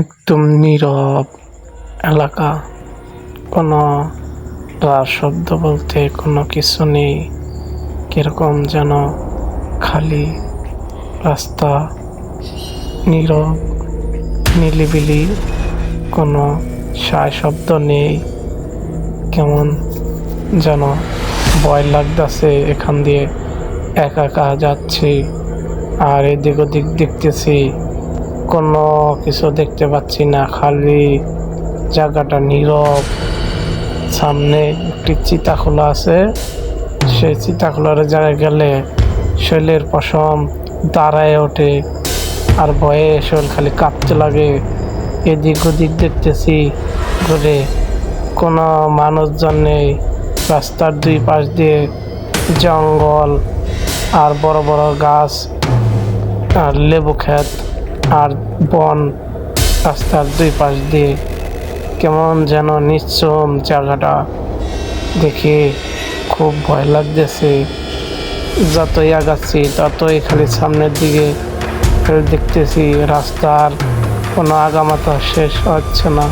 একদম নীরব এলাকা, কোনো শব্দ বলতে কোনো কিছু নেই। কিরকম যেন খালি রাস্তা, নীরব নিলিবিলি, কোনো সায় শব্দ নেই। কেমন যেন ভয় লাগতেছে। এখান দিয়ে একা একা যাচ্ছি আর এদিক ওদিক দেখতেছি, কোনো কিছু দেখতে পাচ্ছি না, খালি জায়গাটা নীরব। সামনে একটি চিতাখোলা আছে, সেই চিতাখোলার জায়গায় গেলে শরীরের পশম দাঁড়ায় ওঠে আর ভয়ে শরীর খালি কাঁপতে লাগে। এদিক ওদিক দেখতেছি ঘুরে, কোনো মানুষজন নেই। রাস্তার দুই পাশ দিয়ে জঙ্গল আর বড় বড় গাছ আর লেবু ক্ষেত আর বন। রাস্তার দুই পাশ দিয়ে কেমন যেন নিশ্চুম জায়গাটা, দেখে খুব ভয় লাগতেছে। যতই আগাচ্ছি ততই খালি সামনের দিকে দেখতেছি, রাস্তার কোনো আগামাথা শেষ হচ্ছে না,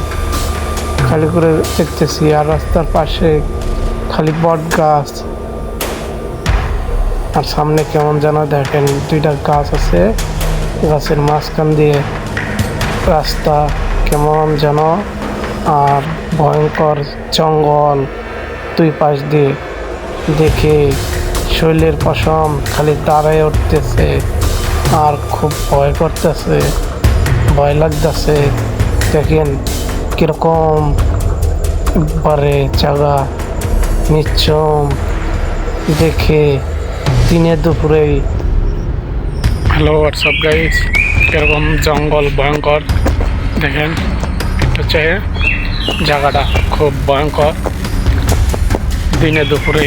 খালি করে দেখতেছি। আর রাস্তার পাশে খালি বট গাছ, আর সামনে কেমন যেন দেখেন দুইটা গাছ আছে, গাছের মাঝখান দিয়ে রাস্তা কেমন যেন, আর ভয়ঙ্কর জঙ্গল দুই পাশ দিয়ে। দেখে শরীরের পশম খালি দাঁড়ায় উঠতেছে আর খুব ভয় করতেছে, ভয় লাগতেছে। দেখেন কিরকম একবারে জায়গা নিশ্চুম, দেখে দিনে দুপুরেই। হ্যালো হোয়াটসঅ্যাপ গাইস, কিরকম জঙ্গল ভয়ঙ্কর দেখেন। হচ্ছে জায়গাটা খুব ভয়ঙ্কর, দিনে দুপুরে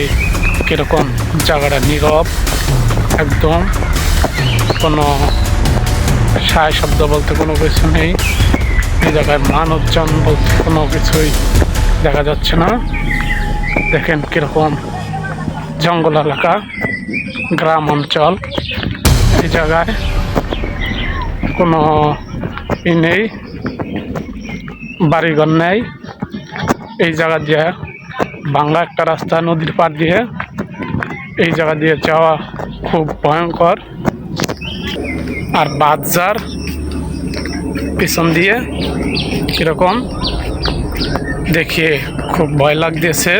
কিরকম জায়গাটা নীরব একদম, কোনো সায় শব্দ বলতে কোনো কিছু নেই। এই জায়গায় মানুষজন বলতে কোনো কিছুই দেখা যাচ্ছে না। দেখেন কিরকম জঙ্গল এলাকা, গ্রাম অঞ্চল। এই জায়গায় কোনো ই নেই, বাড়িঘর নেই। এই জায়গা দিয়ে বাংলা একটা রাস্তা নদীর পাড় দিয়ে, এই জায়গা দিয়ে যাওয়া খুব ভয়ঙ্কর। আর বাজার পিছন দিয়ে এরকম দেখিয়ে খুব ভয় লাগতেছে,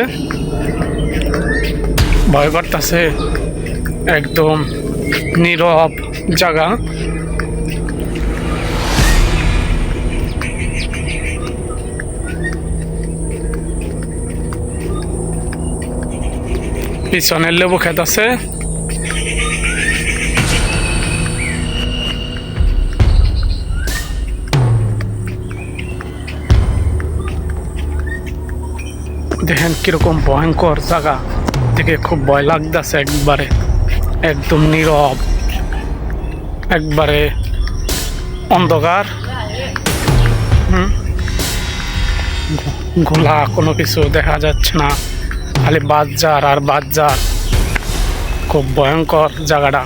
ভয় করতেছে। একদম নীরব জায়গা। পিছনের লেবু ক্ষেত আছে, দেখেন কিরকম ভয়ঙ্কর জায়গা, দেখে খুব ভয় লাগতেছে। একবারে একদম নীরব, একবারে অন্ধকার। ঘোলা কোনো কিছু দেখা যাচ্ছে না, খালি বাজার আর বাজার। খুব ভয়ঙ্কর জায়গাটা।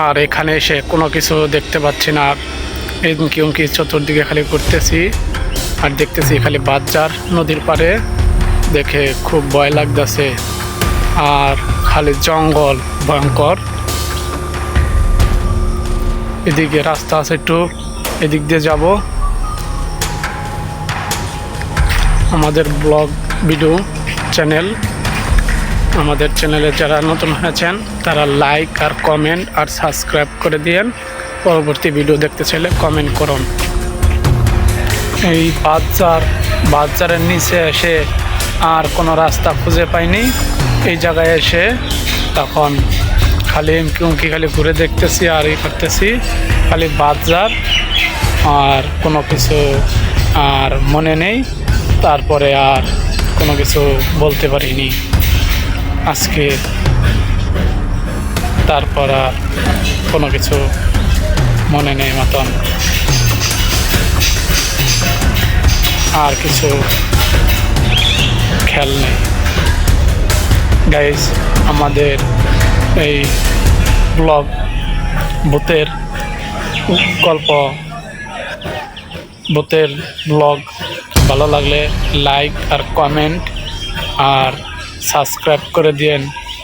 আর এখানে এসে কোনো কিছু দেখতে পাচ্ছি না। এমকি উমকি চতুর্দিকে খালি ঘুরতেছি আর দেখতেছি খালি বাজার নদীর পাড়ে, দেখে খুব ভয় লাগতেছে। আর খালি জঙ্গল ভয়ঙ্কর। এদিকে রাস্তা আছে, একটু এদিক দিয়ে যাব। আমাদের ব্লগ ভিডিও চ্যানেল, আমাদের চ্যানেলে যারা নতুন হয়েছেন তারা লাইক আর কমেন্ট আর সাবস্ক্রাইব করে দিয়েন। পরবর্তী ভিডিও দেখতে চাইলে কমেন্ট করুন। এই বাজারের নিচে এসে আর কোনো রাস্তা খুঁজে পাইনি। এই জায়গায় এসে তখন খালি এমকি খালি ঘুরে দেখতেছি আর করতেছি, খালি বাজার আর কোনো কিছু আর মনে নেই। তারপরে আর কোনো কিছু বলতে পারিনি আজকে। তারপর আর কোনো কিছু মনে নেই মতন, আর কিছু খেয়াল নেই। গাইজ, আমাদের এই ব্লগ ভূতের গল্প ভূতের ব্লগ ভালো লাগলে লাইক আর কমেন্ট আর সাবস্ক্রাইব করে দিন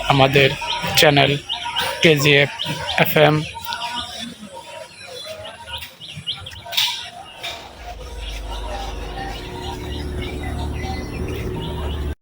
আমাদের চ্যানেল KGF FM